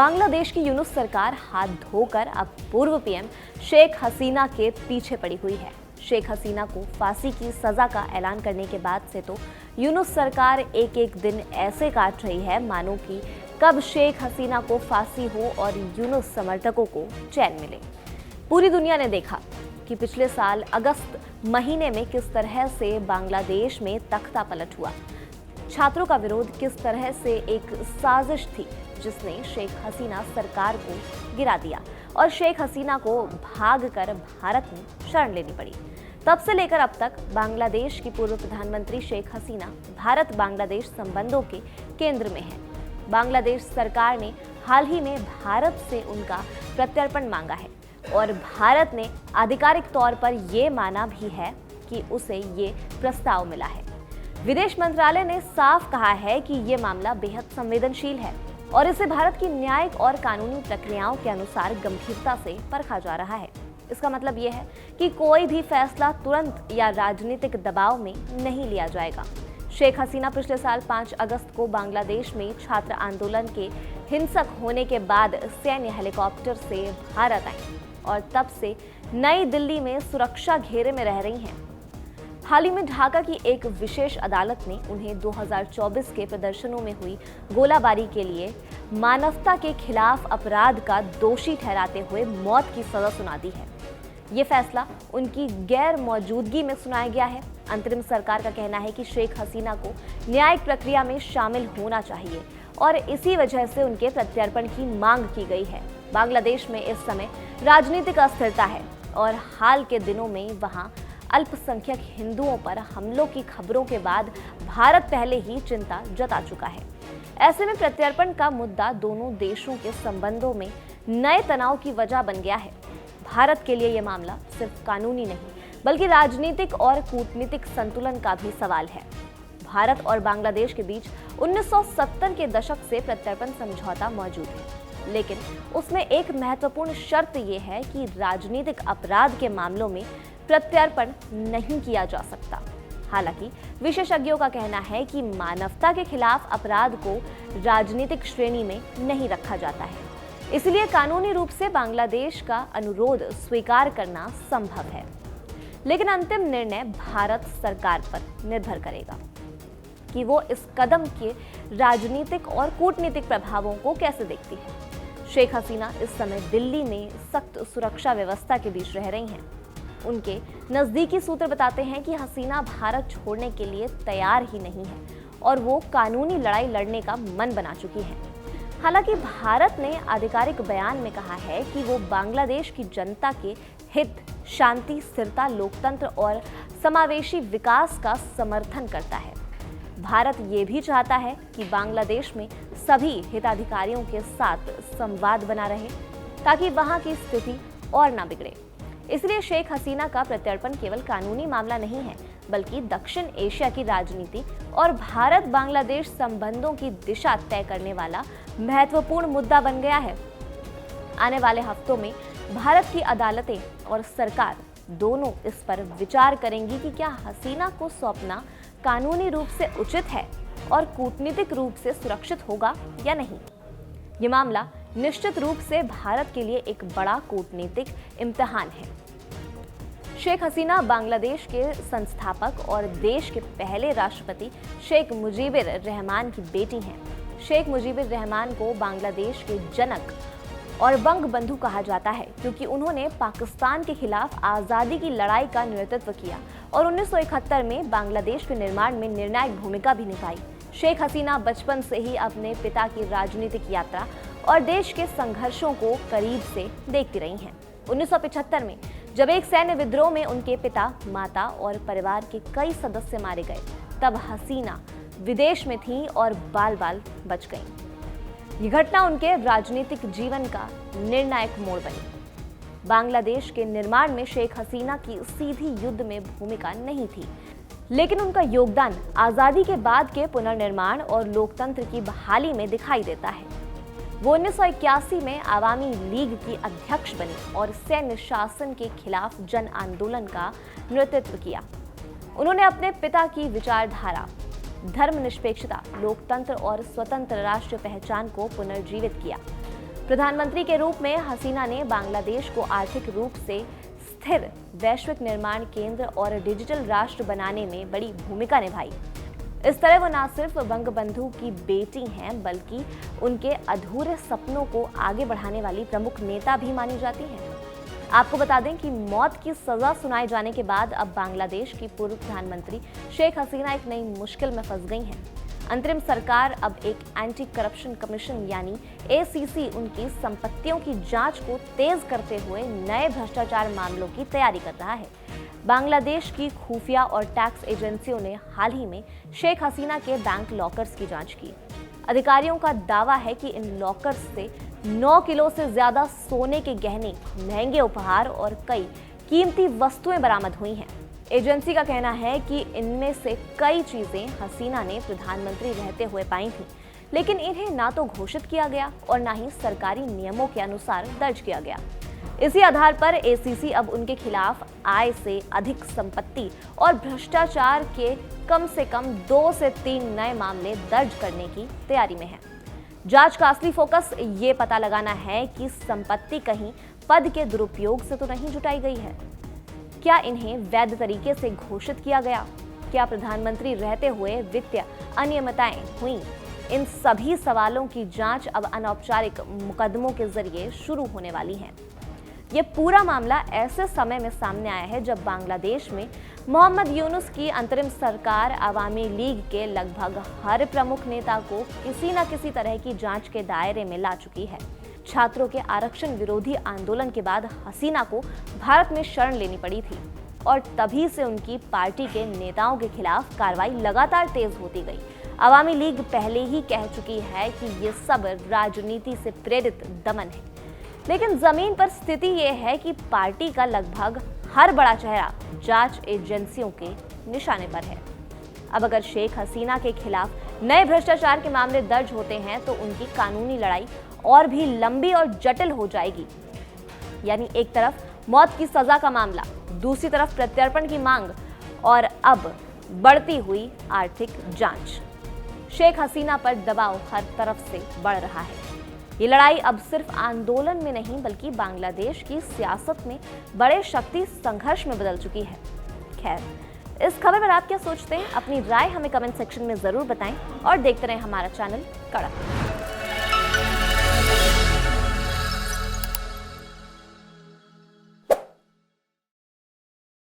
बांग्लादेश की यूनुस सरकार हाथ धोकर अब पूर्व पीएम शेख हसीना के पीछे पड़ी हुई है। शेख हसीना को फांसी की सजा का ऐलान करने के बाद से तो यूनुस सरकार एक एक दिन ऐसे काट रही है मानो कि कब शेख हसीना को फांसी हो और यूनुस समर्थकों को चैन मिले। पूरी दुनिया ने देखा कि पिछले साल अगस्त महीने में किस तरह से बांग्लादेश में तख्ता पलट हुआ। छात्रों का विरोध किस तरह से एक साजिश थी जिसने शेख हसीना सरकार को गिरा दिया और शेख हसीना को भागकर भारत में शरण लेनी पड़ी। तब से लेकर अब तक बांग्लादेश की पूर्व प्रधानमंत्री शेख हसीना भारत बांग्लादेश संबंधों के केंद्र में है। बांग्लादेश सरकार ने हाल ही में भारत से उनका प्रत्यर्पण मांगा है और भारत ने आधिकारिक तौर पर यह माना भी है कि उसे ये प्रस्ताव मिला है। विदेश मंत्रालय ने साफ कहा है कि ये मामला बेहद संवेदनशील है और इसे भारत की न्यायिक और कानूनी प्रक्रियाओं के अनुसार गंभीरता से परखा जा रहा है। इसका मतलब ये है कि कोई भी फैसला तुरंत या राजनीतिक दबाव में नहीं लिया जाएगा। शेख हसीना पिछले साल 5 अगस्त को बांग्लादेश में छात्र आंदोलन के हिंसक होने के बाद सैन्य हेलीकॉप्टर से भारत आई और तब से नई दिल्ली में सुरक्षा घेरे में रह रही हैं। हाल ही में ढाका की एक विशेष अदालत ने उन्हें 2024 के प्रदर्शनों में हुई गोलाबारी के लिए मानवता के खिलाफ अपराध का दोषी ठहराते हुए मौत की सजा सुना दी है। ये फैसला उनकी गैर मौजूदगी में सुनाया गया है। अंतरिम सरकार का कहना है कि शेख हसीना को न्यायिक प्रक्रिया में शामिल होना चाहिए और इसी वजह से उनके प्रत्यर्पण की मांग की गई है। बांग्लादेश में इस समय राजनीतिक अस्थिरता है और हाल के दिनों में वहां अल्पसंख्यक हिंदुओं पर हमलों की खबरों के बाद भारत पहले ही चिंता जता चुका है। ऐसे में प्रत्यर्पण का मुद्दा दोनों देशों के संबंधों में नए तनाव की वजह बन गया है। भारत के लिए यह मामला सिर्फ कानूनी नहीं बल्कि राजनीतिक और कूटनीतिक संतुलन का भी सवाल है। भारत और बांग्लादेश के बीच 1970 के दशक से प्रत्यर्पण समझौता मौजूद है, लेकिन उसमें एक महत्वपूर्ण शर्त यह है कि राजनीतिक अपराध के मामलों में प्रत्यर्पण नहीं किया जा सकता। हालांकि विशेषज्ञों का कहना है कि मानवता के खिलाफ अपराध को राजनीतिक श्रेणी में नहीं रखा जाता है, इसलिए कानूनी रूप से बांग्लादेश का अनुरोध स्वीकार करना संभव है। लेकिन अंतिम निर्णय भारत सरकार पर निर्भर करेगा कि वो इस कदम के राजनीतिक और कूटनीतिक प्रभावों को कैसे देखती है। शेख हसीना इस समय दिल्ली में सख्त सुरक्षा व्यवस्था के बीच रह रही हैं। उनके नजदीकी सूत्र बताते हैं कि हसीना भारत छोड़ने के लिए तैयार ही नहीं है और वो कानूनी लड़ाई लड़ने का मन बना चुकी है। हालांकि भारत ने आधिकारिक बयान में कहा है कि वो बांग्लादेश की जनता के हित, शांति, स्थिरता, लोकतंत्र और समावेशी विकास का समर्थन करता है। भारत ये भी चाहता है कि बांग्लादेश में सभी हिताधिकारियों के साथ संवाद बना रहे ताकि वहां की स्थिति और ना बिगड़े। इसलिए शेख हसीना का प्रत्यर्पण केवल कानूनी मामला नहीं है बल्कि दक्षिण एशिया की राजनीति और भारत बांग्लादेश संबंधों की दिशा तय करने वाला महत्वपूर्ण मुद्दा बन गया है। आने वाले हफ्तों में भारत की अदालतें और सरकार दोनों इस पर विचार करेंगी कि क्या हसीना को सौंपना कानूनी रूप से उचित है और कूटनीतिक रूप से सुरक्षित होगा या नहीं। ये मामला निश्चित रूप से भारत के लिए एक बड़ा कूटनीतिक इम्तिहान है। शेख हसीना बांग्लादेश के संस्थापक और देश के पहले राष्ट्रपति शेख मुजीबुर रहमान की बेटी हैं। शेख मुजीबुर रहमान को बांग्लादेश के जनक और बंगबंधु कहा जाता है क्योंकि उन्होंने पाकिस्तान के खिलाफ आज़ादी की लड़ाई का नेतृत्व किया और 1971 में बांग्लादेश के निर्माण में निर्णायक भूमिका भी निभाई। शेख हसीना बचपन से ही अपने पिता की राजनीतिक यात्रा और देश के संघर्षों को करीब से देखती रही हैं। 1975 में जब एक सैन्य विद्रोह में उनके पिता, माता और परिवार के कई सदस्य मारे गए, तब हसीना विदेश में थीं और बाल बाल बच गईं। ये घटना उनके राजनीतिक जीवन का निर्णायक मोड़ बनी। बांग्लादेश के निर्माण में शेख हसीना की सीधी युद्ध में भूमिका नहीं थी, लेकिन उनका योगदान आज़ादी के बाद के पुनर्निर्माण और लोकतंत्र की बहाली में दिखाई देता है। वो 1981 में आवामी लीग की अध्यक्ष बनी और सैन्य शासन के खिलाफ जन आंदोलन का नेतृत्व किया। उन्होंने अपने पिता की विचारधारा, धर्मनिरपेक्षता, लोकतंत्र और स्वतंत्र राष्ट्रीय पहचान को पुनर्जीवित किया। प्रधानमंत्री के रूप में हसीना ने बांग्लादेश को आर्थिक रूप से स्थिर वैश्विक निर्माण केंद्र और डिजिटल राष्ट्र बनाने में बड़ी भूमिका निभाई। इस तरह वो न सिर्फ बंगबंधु की बेटी हैं, बल्कि उनके अधूरे सपनों को आगे बढ़ाने वाली प्रमुख नेता भी मानी जाती हैं। आपको बता दें कि मौत की सजा सुनाए जाने के बाद अब बांग्लादेश की पूर्व प्रधानमंत्री शेख हसीना एक नई मुश्किल में फंस गई हैं। अंतरिम सरकार अब एक एंटी करप्शन कमीशन यानी एसीसी उनकी संपत्तियों की जांच को तेज करते हुए नए भ्रष्टाचार मामलों की तैयारी कर रहा है। बांग्लादेश की खुफिया और टैक्स एजेंसियों ने हाल ही में शेख हसीना के बैंक लॉकर्स की जांच की। अधिकारियों का दावा है कि इन लॉकर्स से 9 किलो से ज्यादा सोने के गहने, महंगे उपहार और कई कीमती वस्तुएं बरामद हुई हैं। एजेंसी का कहना है कि इनमें से कई चीजें हसीना ने प्रधानमंत्री रहते हुए पाई थीं, लेकिन इन्हें ना तो घोषित किया गया और ना ही सरकारी नियमों के अनुसार दर्ज किया गया। इसी आधार पर एसीसी अब उनके खिलाफ आय से अधिक संपत्ति और भ्रष्टाचार के कम से कम 2 से 3 नए मामले दर्ज करने की तैयारी में है। जांच का असली फोकस ये पता लगाना है कि संपत्ति कहीं पद के दुरुपयोग से तो नहीं जुटाई गई है। क्या इन्हें वैध तरीके से घोषित किया गया? क्या प्रधानमंत्री रहते हुए वित्तीय अनियमितताएं हुई? इन सभी सवालों की जांच अब अनौपचारिक मुकदमों के जरिए शुरू होने वाली है। ये पूरा मामला ऐसे समय में सामने आया है जब बांग्लादेश में मोहम्मद यूनुस की अंतरिम सरकार अवामी लीग के लगभग हर प्रमुख नेता को किसी न किसी तरह की जांच के दायरे में ला चुकी है। छात्रों के आरक्षण विरोधी आंदोलन के बाद हसीना को भारत में शरण लेनी पड़ी थी और तभी से उनकी पार्टी के नेताओं के खिलाफ कार्रवाई लगातार तेज होती गई। अवामी लीग पहले ही कह चुकी है कि ये सब राजनीति से प्रेरित दमन है, लेकिन जमीन पर स्थिति ये है कि पार्टी का लगभग हर बड़ा चेहरा जांच एजेंसियों के निशाने पर है। अब अगर शेख हसीना के खिलाफ नए भ्रष्टाचार के मामले दर्ज होते हैं तो उनकी कानूनी लड़ाई और भी लंबी और जटिल हो जाएगी। यानी एक तरफ मौत की सजा का मामला, दूसरी तरफ प्रत्यर्पण की मांग और अब बढ़ती हुई आर्थिक जांच। शेख हसीना पर दबाव हर तरफ से बढ़ रहा है। ये लड़ाई अब सिर्फ आंदोलन में नहीं बल्कि बांग्लादेश की सियासत में बड़े शक्ति संघर्ष में बदल चुकी है। खैर, इस खबर पर आप क्या सोचते हैं? अपनी राय हमें कमेंट सेक्शन में जरूर बताएं और देखते रहें हमारा चैनल कड़क।